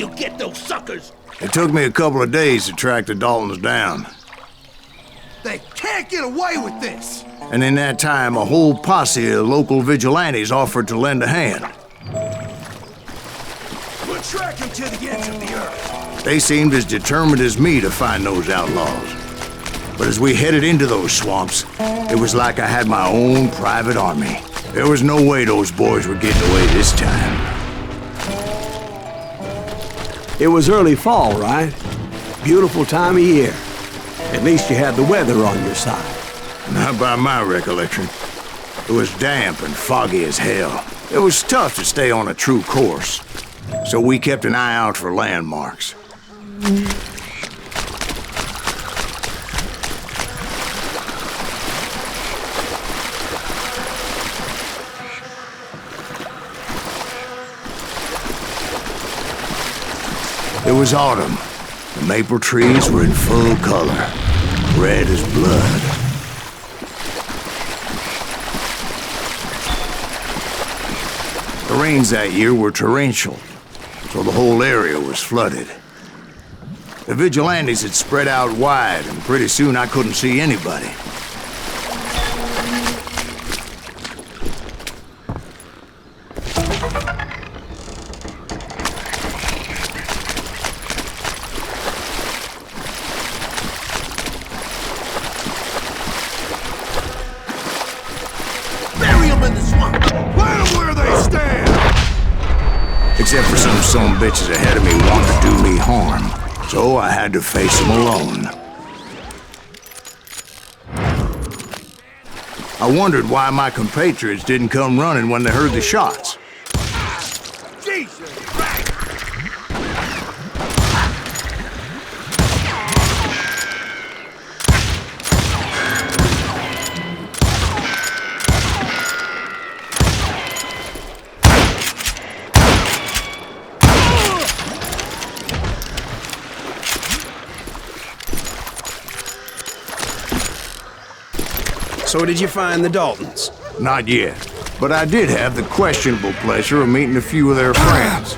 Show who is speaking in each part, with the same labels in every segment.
Speaker 1: you get those suckers?
Speaker 2: It took me a couple of days to track the Daltons down.
Speaker 1: They can't get away with this!
Speaker 2: And in that time, a whole posse of local vigilantes offered to lend a hand.
Speaker 1: We'll track him to the ends of the earth.
Speaker 2: They seemed as determined as me to find those outlaws. But as we headed into those swamps, it was like I had my own private army. There was no way those boys were getting away this time.
Speaker 3: It was early fall, right? Beautiful time of year. At least you had the weather on your side.
Speaker 2: Not by my recollection. It was damp and foggy as hell. It was tough to stay on a true course. So we kept an eye out for landmarks. It was autumn. The maple trees were in full color, red as blood. The rains that year were torrential, so the whole area was flooded. The vigilantes had spread out wide, and pretty soon I couldn't see anybody. Except for some bitches ahead of me wanting to do me harm. So I had to face them alone. I wondered why my compatriots didn't come running when they heard the shots.
Speaker 1: Jesus!
Speaker 4: So did you find the Daltons?
Speaker 2: Not yet, but I did have the questionable pleasure of meeting a few of their friends.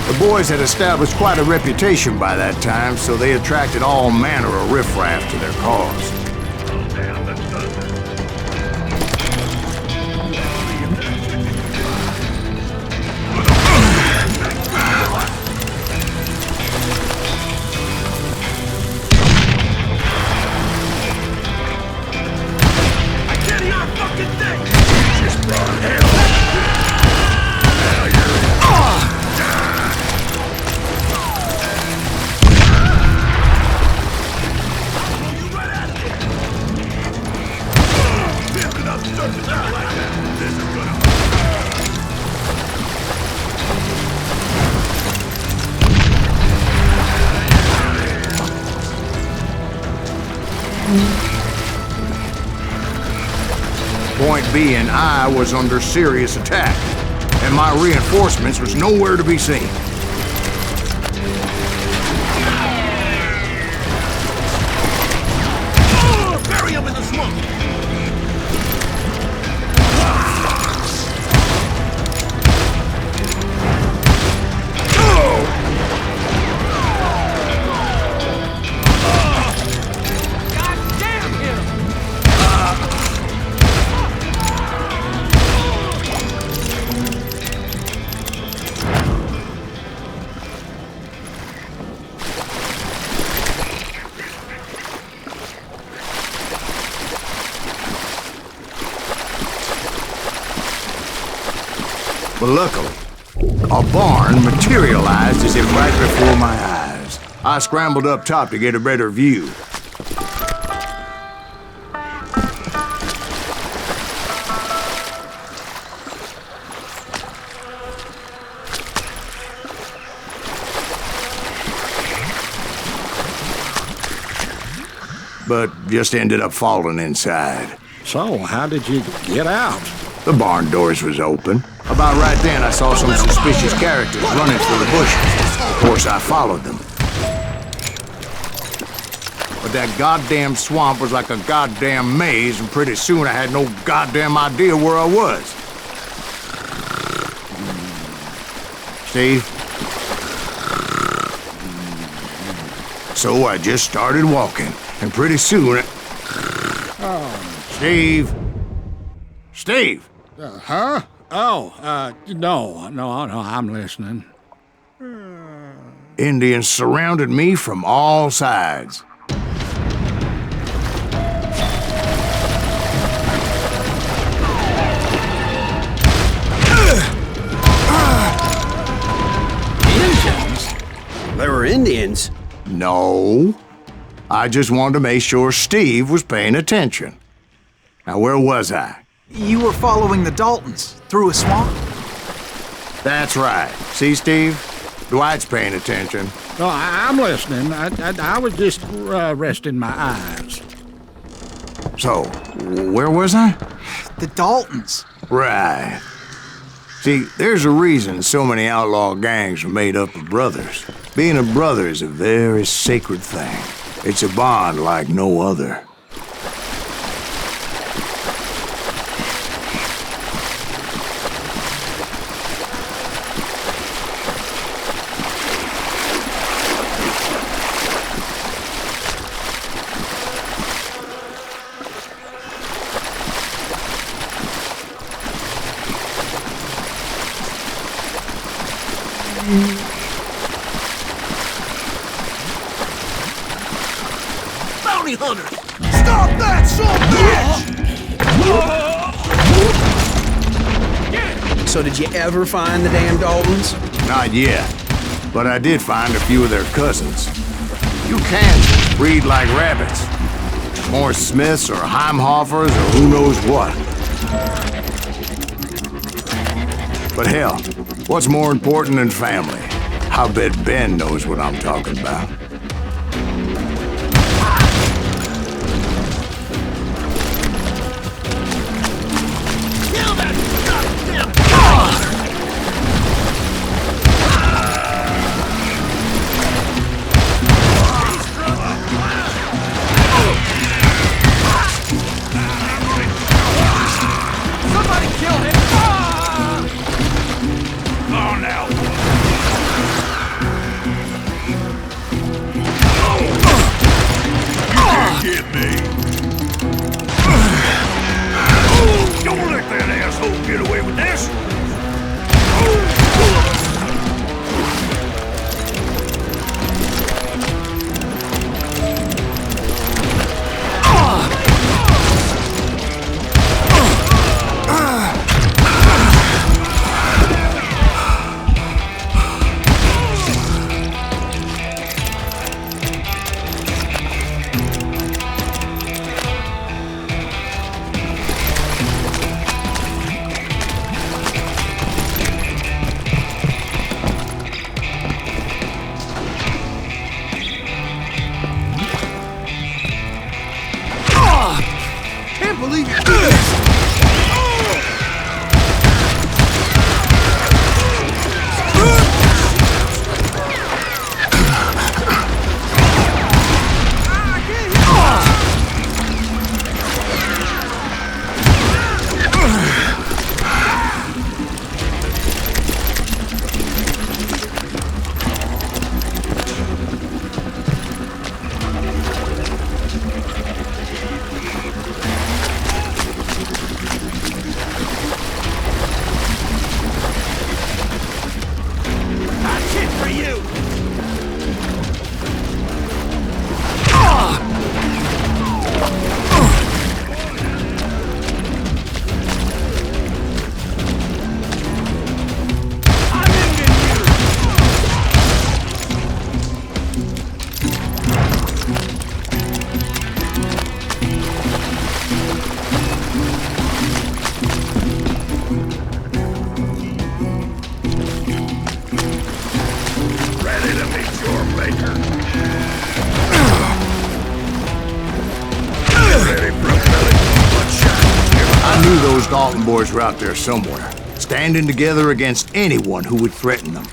Speaker 2: The boys had established quite a reputation by that time, so they attracted all manner of riffraff to their cause. Point being, I was under serious attack, and my reinforcements was nowhere to be seen.
Speaker 1: Bury him in the swamp!
Speaker 2: But luckily, a barn materialized as if right before my eyes. I scrambled up top to get a better view. but just ended up falling inside.
Speaker 4: So, how did you get out?
Speaker 2: The barn doors was open. About right then, I saw some suspicious characters running through the bushes. Of course, I followed them. But that goddamn swamp was like a goddamn maze, and pretty soon I had no goddamn idea where I was. Steve? So I just started walking, and pretty soon Steve? Steve!
Speaker 4: Huh? Oh, no, I'm listening.
Speaker 2: Indians surrounded me from all sides.
Speaker 3: Indians? There were Indians?
Speaker 2: No. I just wanted to make sure Steve was paying attention. Now, where was I?
Speaker 1: You were following the Daltons through a swamp?
Speaker 2: That's right. See, Steve? Dwight's paying attention.
Speaker 4: No, I'm listening. I was just resting my eyes.
Speaker 2: So, where was I?
Speaker 1: The Daltons.
Speaker 2: Right. See, there's a reason so many outlaw gangs are made up of brothers. Being a brother is a very sacred thing. It's a bond like no other.
Speaker 1: Bounty hunters! Stop that son of a bitch!
Speaker 3: So did you ever find the damn Daltons?
Speaker 2: Not yet, but I did find a few of their cousins. You Kansans breed like rabbits. More Smiths or Heimhoffers or who knows what. But hell, what's more important than family? I bet Ben knows what I'm talking about. those Dalton boys were out there somewhere, standing together against anyone who would threaten them.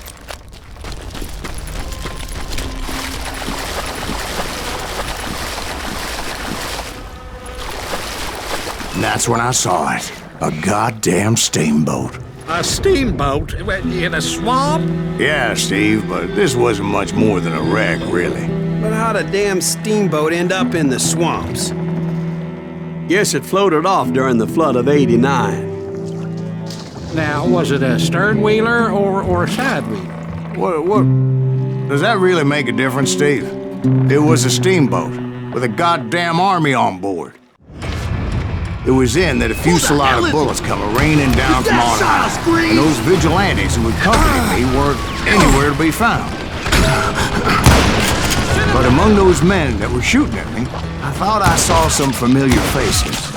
Speaker 2: And that's when I saw it. A goddamn steamboat.
Speaker 4: A steamboat? In a swamp?
Speaker 2: Yeah, Steve, but this wasn't much more than a wreck, really.
Speaker 5: But how'd a damn steamboat end up in the swamps?
Speaker 3: Guess it floated off during the flood of '89.
Speaker 4: Now, was it a stern-wheeler or a side-wheeler?
Speaker 2: What? Does that really make a difference, Steve? It was a steamboat with a goddamn army on board. It was then that a fusillade of bullets come raining down from on high, and those vigilantes who accompanied me weren't anywhere to be found. But among those men that were shooting at me, I thought I saw some familiar faces.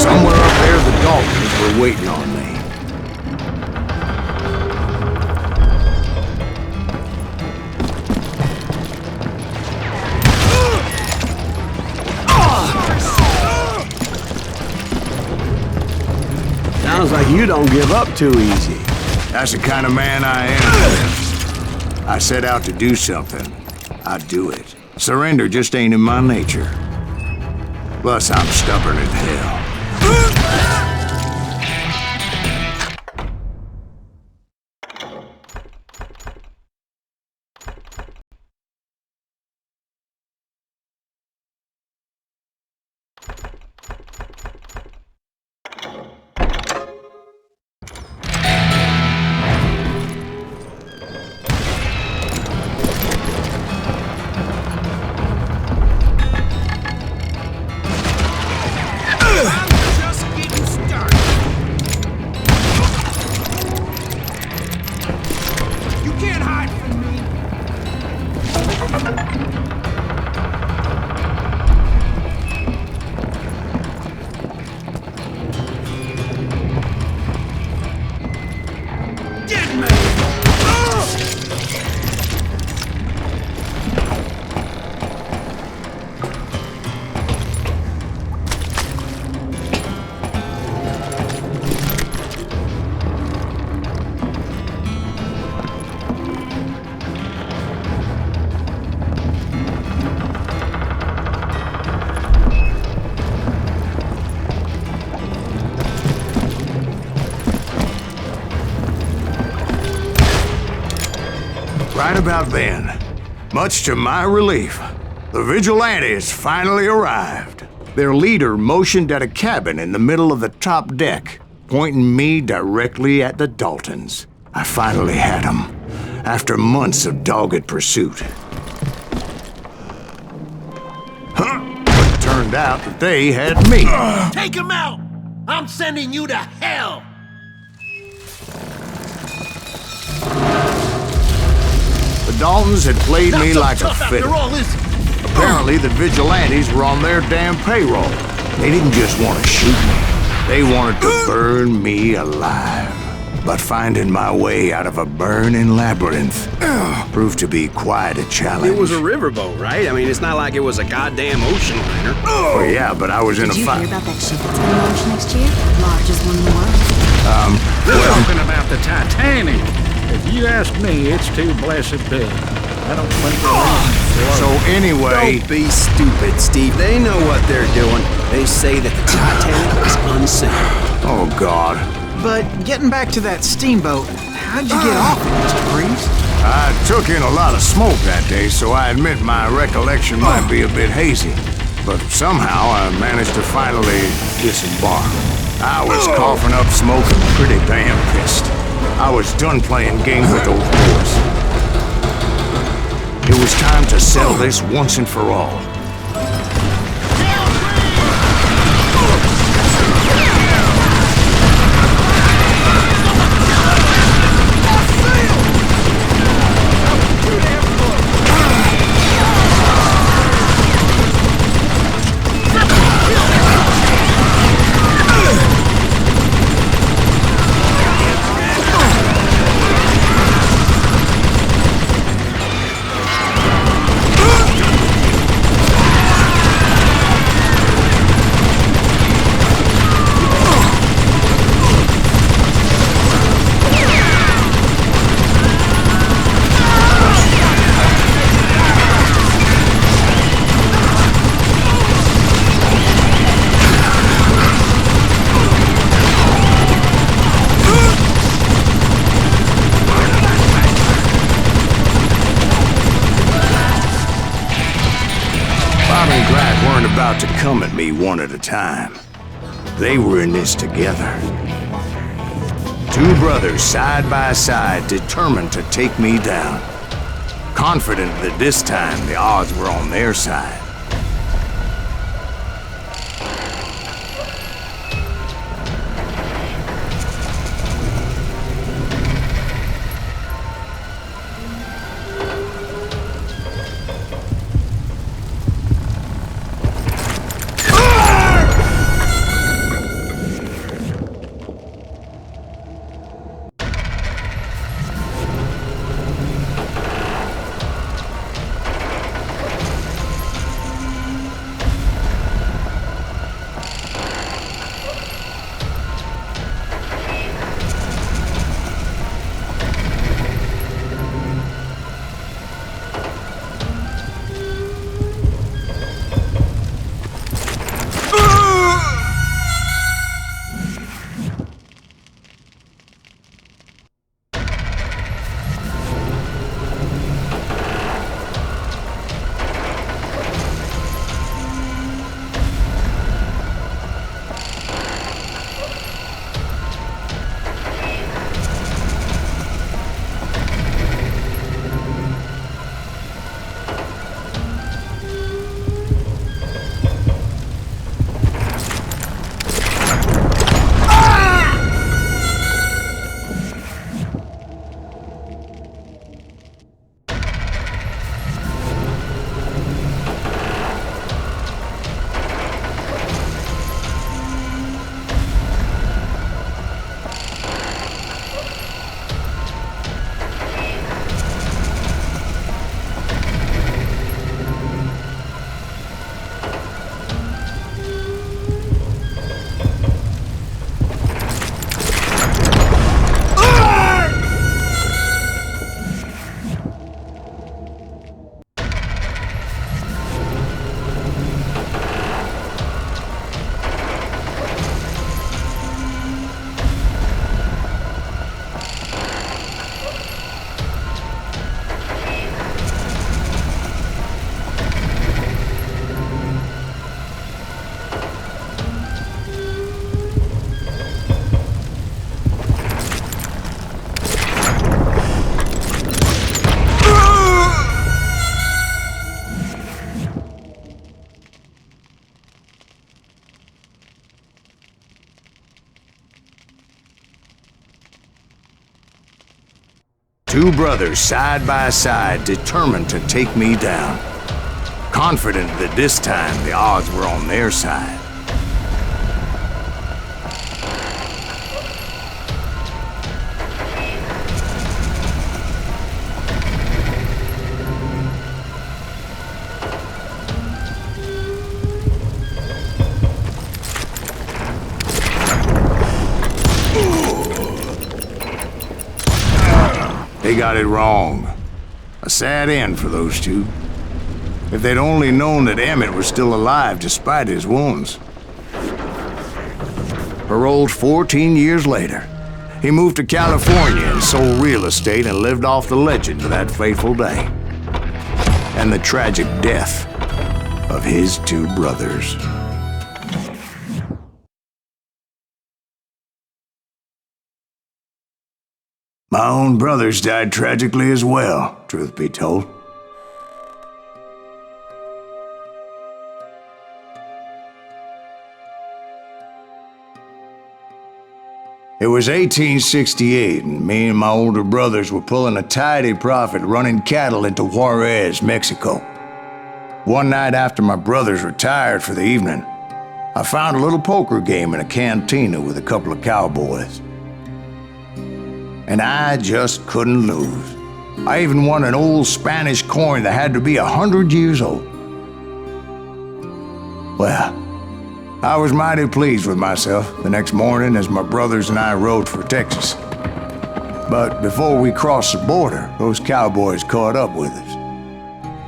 Speaker 2: Somewhere up there, the Daltons were waiting on me.
Speaker 3: Sounds like you don't give up too easy.
Speaker 2: That's the kind of man I am. I set out to do something. I do it. Surrender just ain't in my nature. Plus, I'm stubborn as hell. Right about then, much to my relief, the vigilantes finally arrived. Their leader motioned at a cabin in the middle of the top deck, pointing me directly at the Daltons. I finally had them, after months of dogged pursuit. But it turned out that they had me.
Speaker 6: Take him out! I'm sending you to hell!
Speaker 2: The Daltons had played me like a fiddle. Apparently, the vigilantes were on their damn payroll. They didn't just want to shoot me. They wanted to burn me alive. But finding my way out of a burning labyrinth proved to be quite a challenge.
Speaker 5: It was a riverboat, right? I mean, it's not like it was a goddamn ocean liner.
Speaker 2: Oh, yeah, but I was in a fight.
Speaker 7: Did you hear about that ship that's gonna launch next year? Largest one in the world.
Speaker 4: We're talking about the Titanic. If you ask me, it's too blessed big. I don't think
Speaker 2: So anyway...
Speaker 5: Don't be stupid, Steve. They know what they're doing. They say that the Titanic is unsinkable.
Speaker 2: Oh, God.
Speaker 8: But getting back to that steamboat, how'd you get off it, Mr. Greaves?
Speaker 2: I took in a lot of smoke that day, so I admit my recollection might be a bit hazy. but somehow I managed to finally disembark. I was coughing up smoke and pretty damn pissed. I was done playing games with those boys. It was time to settle this once and for all. About to come at me one at a time. They were in this together. Two brothers side by side, determined to take me down. Confident that this time the odds were on their side. Two brothers side by side, determined to take me down. Confident that this time the odds were on their side. They got it wrong. A sad end for those two. If they'd only known that Emmett was still alive despite his wounds. Paroled 14 years later, he moved to California and sold real estate and lived off the legend of that fateful day. And the tragic death of his two brothers. My own brothers died tragically as well, truth be told. It was 1868, and me and my older brothers were pulling a tidy profit running cattle into Juarez, Mexico. One night after my brothers retired for the evening, I found a little poker game in a cantina with a couple of cowboys. And I just couldn't lose. I even won an old Spanish coin that had to be 100 years old. Well, I was mighty pleased with myself the next morning as my brothers and I rode for Texas. But before we crossed the border, those cowboys caught up with us.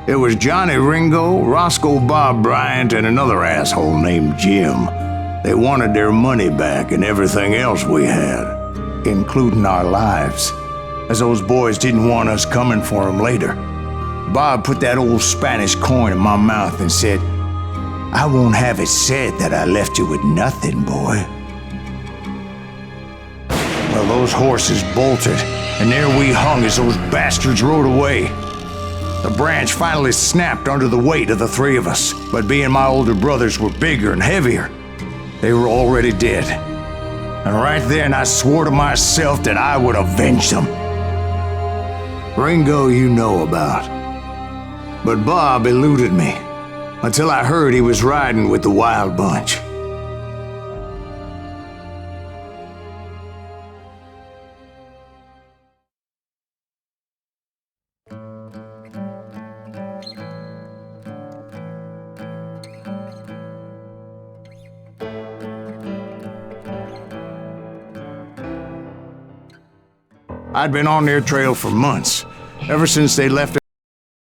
Speaker 2: It was Johnny Ringo, Roscoe Bob Bryant, and another asshole named Jim. They wanted their money back and everything else we had, including our lives, as those boys didn't want us coming for them later. Bob put that old Spanish coin in my mouth and said, "I won't have it said that I left you with nothing, boy." Well, those horses bolted, and there we hung as those bastards rode away. The branch finally snapped under the weight of the three of us, but being my older brothers were bigger and heavier, they were already dead. And right then I swore to myself that I would avenge them. Ringo you know about, but Bob eluded me until I heard he was riding with the Wild Bunch. I'd been on their trail for months, ever since they left